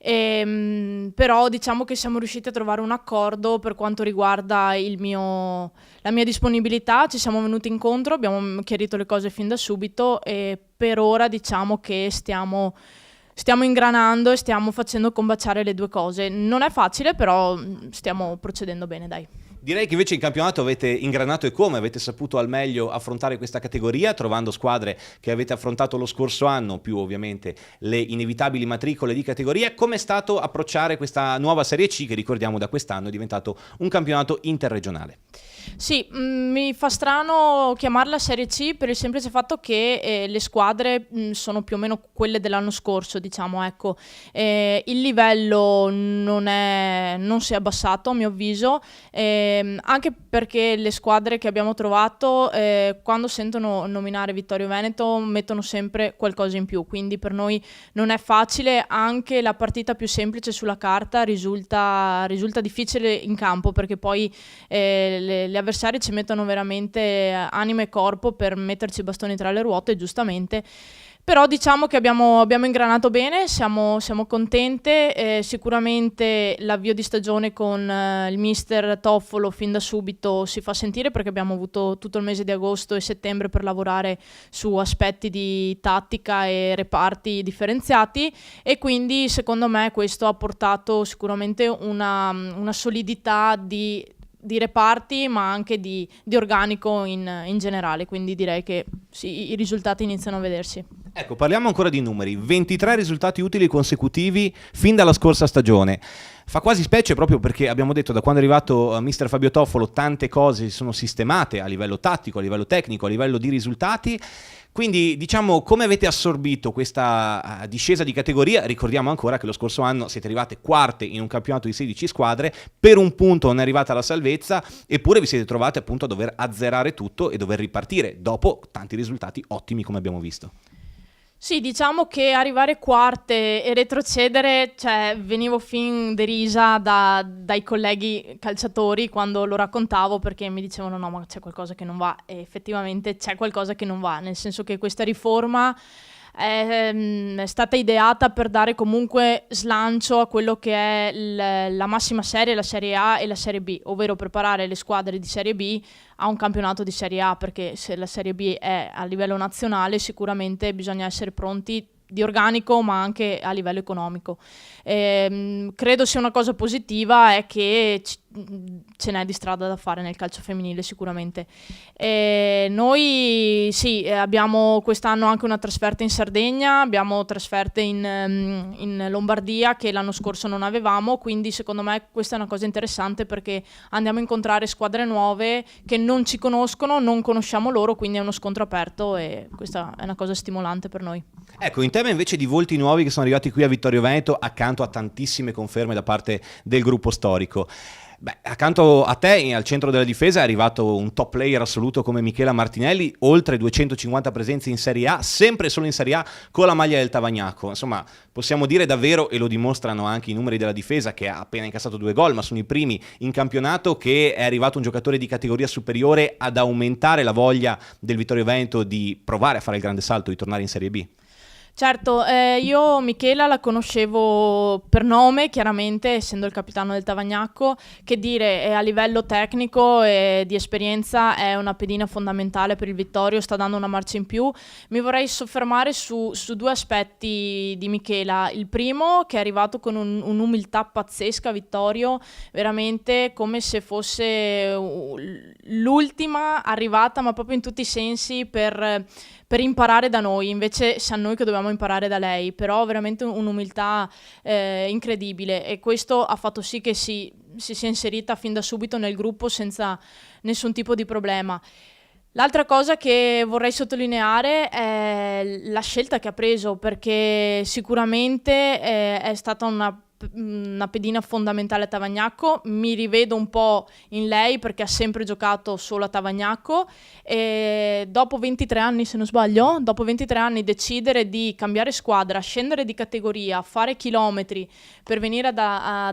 [SPEAKER 7] Però diciamo che siamo riusciti a trovare un accordo per quanto riguarda la mia disponibilità, ci siamo venuti incontro, abbiamo chiarito le cose fin da subito e per ora diciamo che stiamo ingranando e stiamo facendo combaciare le due cose. Non è facile, però stiamo procedendo bene, dai.
[SPEAKER 1] Direi che invece in campionato avete ingranato e come, avete saputo al meglio affrontare questa categoria, trovando squadre che avete affrontato lo scorso anno, più ovviamente le inevitabili matricole di categoria. Com'è stato approcciare questa nuova Serie C che ricordiamo da quest'anno è diventato un campionato interregionale?
[SPEAKER 7] Sì, mi fa strano chiamarla Serie C per il semplice fatto che le squadre sono più o meno quelle dell'anno scorso, diciamo, ecco. Il livello non si è abbassato a mio avviso, anche perché le squadre che abbiamo trovato quando sentono nominare Vittorio Veneto mettono sempre qualcosa in più, quindi per noi non è facile, anche la partita più semplice sulla carta risulta difficile in campo, perché poi le avversari ci mettono veramente anima e corpo per metterci i bastoni tra le ruote, giustamente. Però diciamo che abbiamo ingranato bene, siamo contente, sicuramente l'avvio di stagione con il mister Toffolo fin da subito si fa sentire, perché abbiamo avuto tutto il mese di agosto e settembre per lavorare su aspetti di tattica e reparti differenziati, e quindi secondo me questo ha portato sicuramente una solidità di reparti, ma anche di organico in generale, quindi direi che sì, i risultati iniziano a vedersi.
[SPEAKER 1] Ecco, parliamo ancora di numeri, 23 risultati utili consecutivi fin dalla scorsa stagione. Fa quasi specie proprio perché abbiamo detto da quando è arrivato mister Fabio Toffolo tante cose si sono sistemate a livello tattico, a livello tecnico, a livello di risultati. Quindi diciamo, come avete assorbito questa discesa di categoria? Ricordiamo ancora che lo scorso anno siete arrivate quarte in un campionato di 16 squadre, per un punto non è arrivata la salvezza, eppure vi siete trovate appunto a dover azzerare tutto e dover ripartire dopo tanti risultati ottimi come abbiamo visto.
[SPEAKER 7] Sì, diciamo che arrivare quarte e retrocedere, cioè venivo fin derisa dai colleghi calciatori quando lo raccontavo, perché mi dicevano no, ma c'è qualcosa che non va, e effettivamente c'è qualcosa che non va, nel senso che questa riforma è stata ideata per dare comunque slancio a quello che è la massima serie, la Serie A e la Serie B, ovvero preparare le squadre di Serie B a un campionato di Serie A, perché se la Serie B è a livello nazionale sicuramente bisogna essere pronti di organico, ma anche a livello economico. Credo sia una cosa positiva è che ce n'è di strada da fare nel calcio femminile sicuramente. Noi sì, abbiamo quest'anno anche una trasferta in Sardegna, abbiamo trasferte in Lombardia che l'anno scorso non avevamo, quindi secondo me questa è una cosa interessante perché andiamo a incontrare squadre nuove che non ci conoscono, non conosciamo loro, quindi è uno scontro aperto e questa è una cosa stimolante per noi.
[SPEAKER 1] Ecco, in tema invece di volti nuovi che sono arrivati qui a Vittorio Veneto, accanto a tantissime conferme da parte del gruppo storico. Beh, accanto a te, al centro della difesa, è arrivato un top player assoluto come Michela Martinelli, oltre 250 presenze in Serie A, sempre solo in Serie A, con la maglia del Tavagnacco. Insomma, possiamo dire davvero, e lo dimostrano anche i numeri della difesa, che ha appena incassato 2 gol, ma sono i primi in campionato, che è arrivato un giocatore di categoria superiore ad aumentare la voglia del Vittorio Veneto di provare a fare il grande salto, di tornare in Serie B.
[SPEAKER 7] Certo, io Michela la conoscevo per nome, chiaramente, essendo il capitano del Tavagnacco, che dire, a livello tecnico e di esperienza è una pedina fondamentale per il Vittorio, sta dando una marcia in più. Mi vorrei soffermare su 2 aspetti di Michela. Il primo, che è arrivato con un'umiltà pazzesca, Vittorio, veramente come se fosse l'ultima arrivata, ma proprio in tutti i sensi, per imparare da noi, invece siamo noi che dobbiamo imparare da lei, però veramente un'umiltà incredibile, e questo ha fatto sì che si sia inserita fin da subito nel gruppo senza nessun tipo di problema. L'altra cosa che vorrei sottolineare è la scelta che ha preso, perché sicuramente è stata una pedina fondamentale a Tavagnacco. Mi rivedo un po' in lei perché ha sempre giocato solo a Tavagnacco, e dopo 23 anni, se non sbaglio, dopo 23 anni decidere di cambiare squadra, scendere di categoria, fare chilometri per venire ad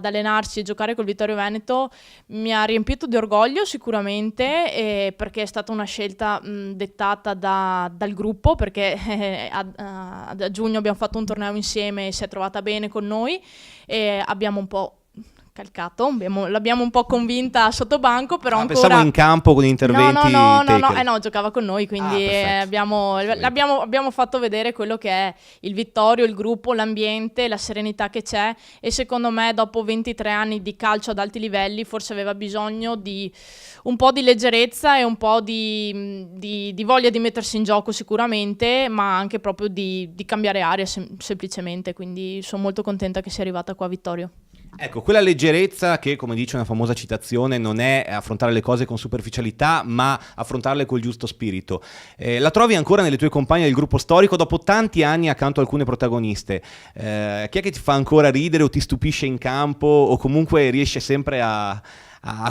[SPEAKER 7] allenarsi e giocare col Vittorio Veneto mi ha riempito di orgoglio sicuramente, perché è stata una scelta dettata dal gruppo, perché a giugno abbiamo fatto un torneo insieme e si è trovata bene con noi, e abbiamo un po' calcato, l'abbiamo un po' convinta sotto banco, però ancora...
[SPEAKER 1] Pensavo in campo con interventi
[SPEAKER 7] no, giocava con noi, quindi abbiamo fatto vedere quello che è il Vittorio, il gruppo, l'ambiente, la serenità che c'è, e secondo me dopo 23 anni di calcio ad alti livelli forse aveva bisogno di un po' di leggerezza e un po' di voglia di mettersi in gioco sicuramente, ma anche proprio di cambiare aria semplicemente, quindi sono molto contenta che sia arrivata qua a Vittorio.
[SPEAKER 1] Ecco, quella leggerezza che, come dice una famosa citazione, non è affrontare le cose con superficialità, ma affrontarle col giusto spirito. La trovi ancora nelle tue compagne del gruppo storico dopo tanti anni accanto a alcune protagoniste? Chi è che ti fa ancora ridere o ti stupisce in campo, o comunque riesce sempre a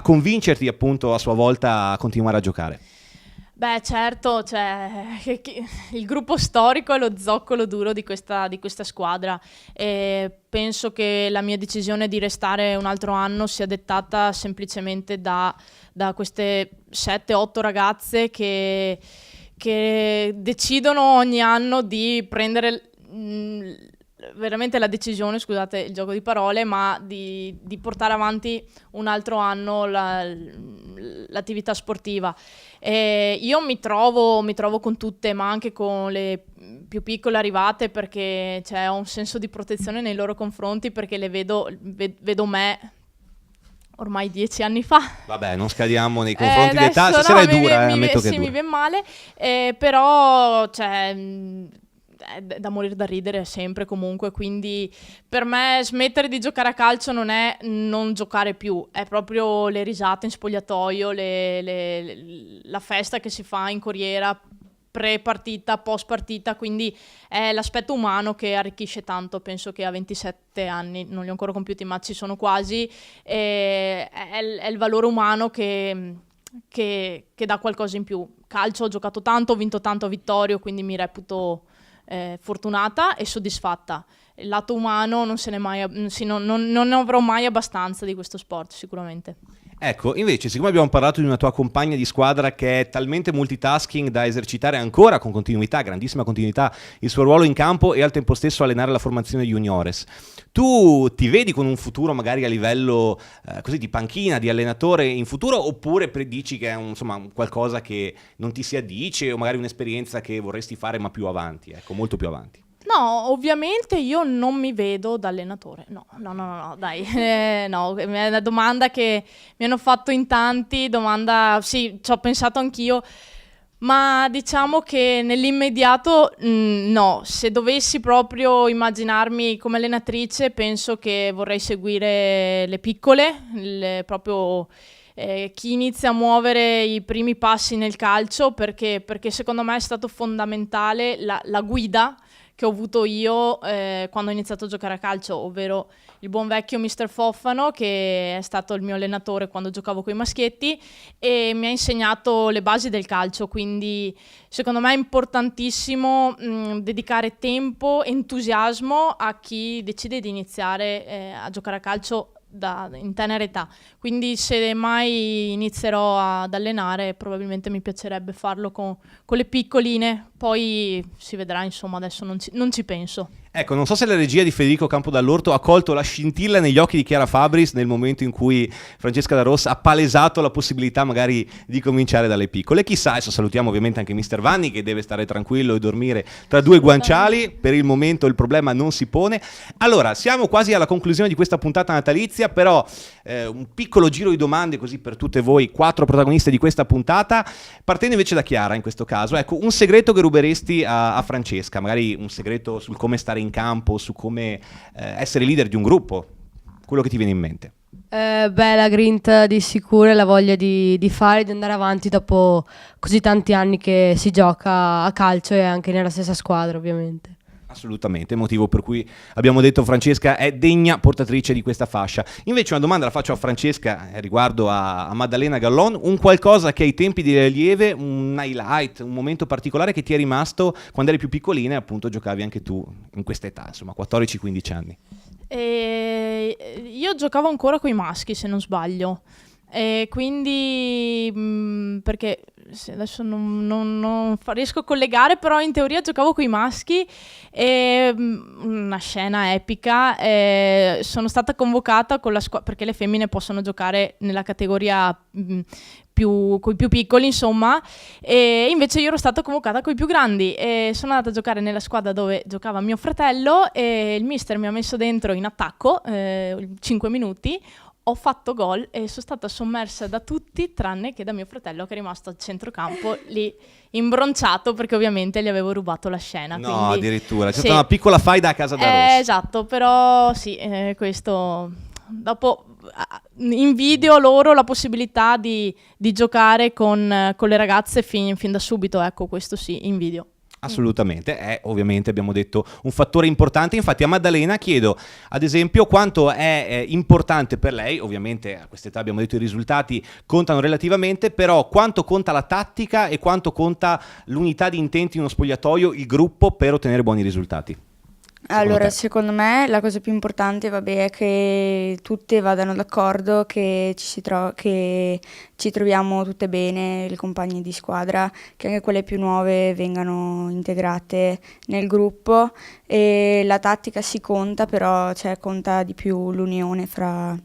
[SPEAKER 1] convincerti appunto a sua volta a continuare a giocare?
[SPEAKER 7] Beh, certo, cioè, il gruppo storico è lo zoccolo duro di questa squadra, e penso che la mia decisione di restare un altro anno sia dettata semplicemente da queste 7-8 ragazze che decidono ogni anno di prendere veramente la decisione, scusate il gioco di parole, ma di portare avanti un altro anno l'attività sportiva. Io mi trovo con tutte, ma anche con le più piccole arrivate, perché ho un senso di protezione nei loro confronti, perché le vedo me ormai 10 anni fa.
[SPEAKER 1] Vabbè, non scadiamo nei confronti di età, stasera è dura, ammetto che è dura.
[SPEAKER 7] Mi viene male, però è da morire da ridere sempre comunque, quindi per me smettere di giocare a calcio non è non giocare più, è proprio le risate in spogliatoio, la festa che si fa in corriera pre-partita, post-partita, quindi è l'aspetto umano che arricchisce tanto. Penso che a 27 anni, non li ho ancora compiuti ma ci sono quasi, è il valore umano che dà qualcosa in più. Calcio ho giocato tanto, ho vinto tanto a Vittorio, quindi mi reputo fortunata e soddisfatta. Il lato umano non ne avrò mai abbastanza di questo sport, sicuramente.
[SPEAKER 1] Ecco, invece, siccome abbiamo parlato di una tua compagna di squadra che è talmente multitasking da esercitare ancora con continuità, grandissima continuità, il suo ruolo in campo e al tempo stesso allenare la formazione juniores, tu ti vedi con un futuro magari a livello così di panchina, di allenatore in futuro, oppure predici che è qualcosa che non ti si addice, o magari un'esperienza che vorresti fare ma più avanti, ecco, molto più avanti?
[SPEAKER 7] No, ovviamente io non mi vedo da allenatore. No, dai. No, è una domanda che mi hanno fatto in tanti, sì, ci ho pensato anch'io, ma diciamo che nell'immediato no. Se dovessi proprio immaginarmi come allenatrice, penso che vorrei seguire le piccole, proprio chi inizia a muovere i primi passi nel calcio, perché secondo me è stato fondamentale la guida che ho avuto io quando ho iniziato a giocare a calcio, ovvero il buon vecchio Mr. Foffano, che è stato il mio allenatore quando giocavo con i maschietti e mi ha insegnato le basi del calcio, quindi secondo me è importantissimo dedicare tempo, entusiasmo a chi decide di iniziare a giocare a calcio in tenera età. Quindi se mai inizierò ad allenare, probabilmente mi piacerebbe farlo con le piccoline, poi si vedrà, insomma, adesso non ci penso.
[SPEAKER 1] Ecco, non so se la regia di Federico Campodall'Orto ha colto la scintilla negli occhi di Chiara Fabris nel momento in cui Francesca Da Rosa ha palesato la possibilità magari di cominciare dalle piccole. Chissà, adesso salutiamo ovviamente anche Mister Vanni, che deve stare tranquillo e dormire tra due guanciali. Per il momento il problema non si pone. Allora, siamo quasi alla conclusione di questa puntata natalizia, però un piccolo giro di domande così per tutte voi, 4 protagoniste di questa puntata, partendo invece da Chiara in questo caso. Ecco, un segreto che ruberesti a Francesca, magari un segreto sul come stare in campo, su come essere leader di un gruppo, quello che ti viene in mente.
[SPEAKER 2] La grinta di sicuro e la voglia di fare, di andare avanti dopo così tanti anni che si gioca a calcio e anche nella stessa squadra, ovviamente.
[SPEAKER 1] Assolutamente, motivo per cui abbiamo detto Francesca è degna portatrice di questa fascia. Invece una domanda la faccio a Francesca riguardo a Maddalena Gallon, un qualcosa che ai tempi di Lieve, un highlight, un momento particolare che ti è rimasto quando eri più piccolina e appunto giocavi anche tu in questa età, insomma 14-15 anni.
[SPEAKER 7] Io giocavo ancora con i maschi, se non sbaglio, quindi perché adesso non riesco a collegare, però in teoria giocavo con i maschi e una scena epica, sono stata convocata con la squadra, perché le femmine possono giocare nella categoria coi più piccoli, insomma, e invece io ero stata convocata coi più grandi e sono andata a giocare nella squadra dove giocava mio fratello e il mister mi ha messo dentro in attacco 5 minuti. Ho fatto gol e sono stata sommersa da tutti tranne che da mio fratello, che è rimasto al centrocampo lì imbronciato perché ovviamente gli avevo rubato la scena.
[SPEAKER 1] No,
[SPEAKER 7] quindi,
[SPEAKER 1] addirittura, c'è
[SPEAKER 7] sì.
[SPEAKER 1] stata una piccola faida a casa da Rossa.
[SPEAKER 7] Esatto, però sì, questo dopo invidio loro la possibilità di giocare con le ragazze fin da subito, ecco, questo sì, invidio.
[SPEAKER 1] Assolutamente, è ovviamente, abbiamo detto, un fattore importante. Infatti a Maddalena chiedo, ad esempio, quanto è importante per lei, ovviamente a quest'età abbiamo detto i risultati contano relativamente, però quanto conta la tattica e quanto conta l'unità di intenti in uno spogliatoio, il gruppo, per ottenere buoni risultati?
[SPEAKER 4] Allora, secondo me la cosa più importante, è che tutte vadano d'accordo, che ci troviamo tutte bene, le compagne di squadra, che anche quelle più nuove vengano integrate nel gruppo, e la tattica si conta, però conta di più l'unione fra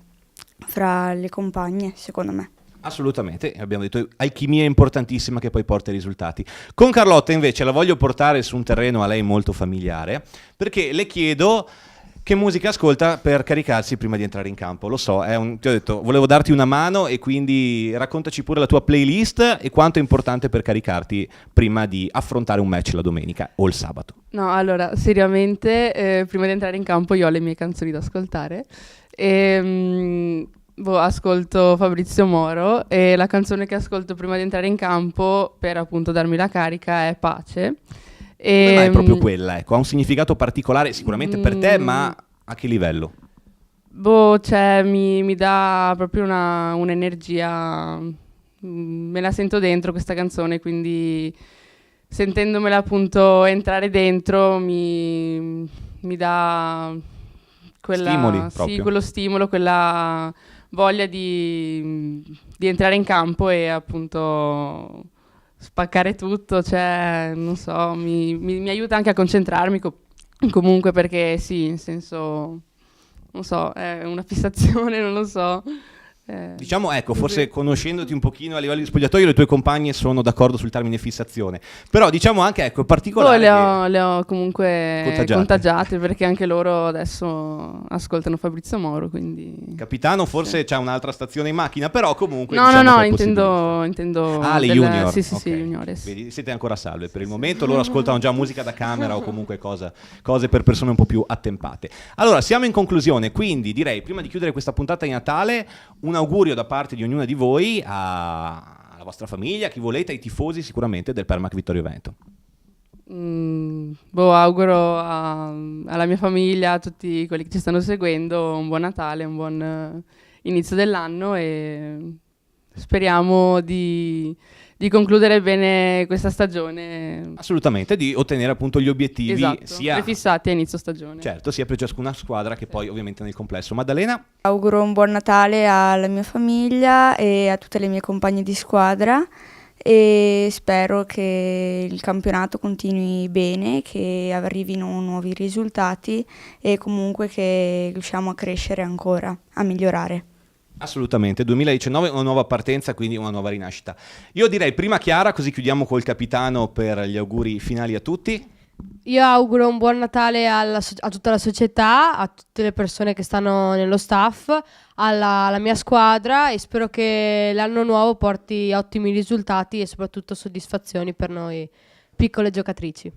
[SPEAKER 4] le compagne, secondo me.
[SPEAKER 1] Assolutamente, abbiamo detto alchimia importantissima che poi porta ai risultati. Con Carlotta invece la voglio portare su un terreno a lei molto familiare, perché le chiedo che musica ascolta per caricarsi prima di entrare in campo. Lo so, ti ho detto, volevo darti una mano e quindi raccontaci pure la tua playlist e quanto è importante per caricarti prima di affrontare un match la domenica o il sabato.
[SPEAKER 6] No, allora, seriamente, prima di entrare in campo io ho le mie canzoni da ascoltare e ascolto Fabrizio Moro e la canzone che ascolto prima di entrare in campo per appunto darmi la carica è Pace.
[SPEAKER 1] Come mai proprio quella? Ecco, ha un significato particolare sicuramente per te, ma a che livello?
[SPEAKER 6] Mi dà proprio un'energia, me la sento dentro questa canzone, quindi sentendomela appunto entrare dentro mi dà quello stimolo, quella voglia di entrare in campo e appunto spaccare tutto, non so, mi aiuta anche a concentrarmi comunque, perché sì, in senso, non so, è una fissazione, non lo so,
[SPEAKER 1] Diciamo, ecco, forse conoscendoti un pochino a livello di spogliatoio, le tue compagne sono d'accordo sul termine fissazione. Però diciamo anche, ecco, è particolare.
[SPEAKER 6] Le ho comunque contagiate, perché anche loro adesso ascoltano Fabrizio Moro, quindi...
[SPEAKER 1] Capitano forse c'ha un'altra stazione in macchina, però comunque...
[SPEAKER 6] No,
[SPEAKER 1] diciamo
[SPEAKER 6] no,
[SPEAKER 1] che è
[SPEAKER 6] intendo...
[SPEAKER 1] le junior.
[SPEAKER 6] Sì,
[SPEAKER 1] Okay.
[SPEAKER 6] juniores.
[SPEAKER 1] Vedi, siete ancora salve per il momento, loro ascoltano già musica da camera o comunque cose per persone un po' più attempate. Allora, siamo in conclusione, quindi direi, prima di chiudere questa puntata di Natale, un augurio da parte di ognuna di voi alla vostra famiglia, a chi volete, ai tifosi sicuramente del Permac Vittorio Veneto.
[SPEAKER 6] Auguro alla mia famiglia, a tutti quelli che ci stanno seguendo, un buon Natale, un buon inizio dell'anno e speriamo di concludere bene questa stagione.
[SPEAKER 1] Assolutamente, di ottenere appunto gli obiettivi,
[SPEAKER 6] esatto,
[SPEAKER 1] sia
[SPEAKER 6] prefissati a inizio stagione.
[SPEAKER 1] Certo, sia per ciascuna squadra che poi ovviamente nel complesso. Maddalena?
[SPEAKER 4] Auguro un buon Natale alla mia famiglia e a tutte le mie compagne di squadra e spero che il campionato continui bene, che arrivino nuovi risultati e comunque che riusciamo a crescere ancora, a migliorare.
[SPEAKER 1] Assolutamente, 2019 una nuova partenza, quindi una nuova rinascita. Io direi prima Chiara, così chiudiamo col capitano per gli auguri finali a tutti.
[SPEAKER 2] Io auguro un buon Natale a tutta la società, a tutte le persone che stanno nello staff, alla mia squadra e spero che l'anno nuovo porti ottimi risultati e soprattutto soddisfazioni per noi piccole giocatrici.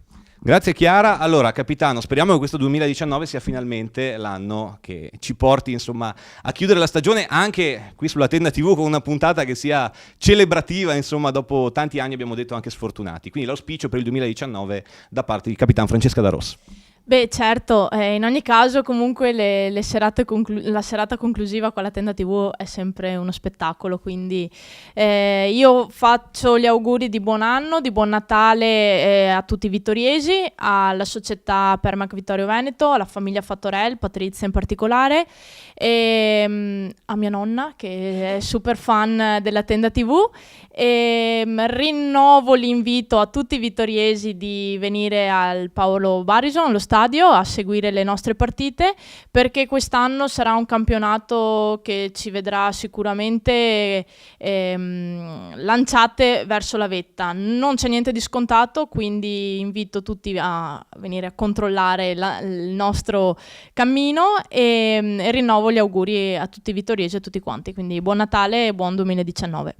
[SPEAKER 1] Grazie Chiara. Allora, capitano, speriamo che questo 2019 sia finalmente l'anno che ci porti, insomma, a chiudere la stagione anche qui sulla Tenda TV con una puntata che sia celebrativa, insomma, dopo tanti anni abbiamo detto anche sfortunati. Quindi l'auspicio per il 2019 da parte di capitano Francesca D'Aros.
[SPEAKER 7] Beh, certo, in ogni caso comunque la serata conclusiva con la Tenda TV è sempre uno spettacolo, quindi io faccio gli auguri di buon anno, di buon Natale a tutti i vittoriesi, alla società Permac Vittorio Veneto, alla famiglia Fattorel, Patrizia in particolare, e a mia nonna che è super fan della Tenda TV. E rinnovo l'invito a tutti i vittoriesi di venire al Paolo Barison, allo stadio, a seguire le nostre partite, perché quest'anno sarà un campionato che ci vedrà sicuramente lanciate verso la vetta. Non c'è niente di scontato, quindi invito tutti a venire a controllare il nostro cammino e rinnovo gli auguri a tutti i vittoriesi e a tutti quanti, quindi buon Natale e buon 2019.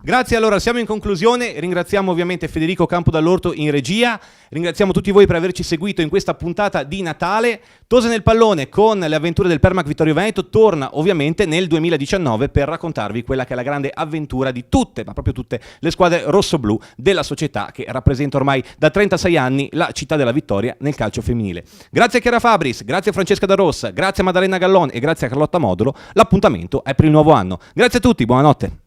[SPEAKER 1] Grazie, allora siamo in conclusione, ringraziamo ovviamente Federico Campo Dall'Orto in regia, ringraziamo tutti voi per averci seguito in questa puntata di Natale. Tose nel pallone con le avventure del Permac Vittorio Veneto torna ovviamente nel 2019 per raccontarvi quella che è la grande avventura di tutte, ma proprio tutte le squadre rossoblù della società che rappresenta ormai da 36 anni la città della vittoria nel calcio femminile. Grazie a Chiara Fabris, grazie a Francesca D'Aros, grazie a Maddalena Gallon e grazie a Carlotta Modolo, l'appuntamento è per il nuovo anno. Grazie a tutti, buonanotte.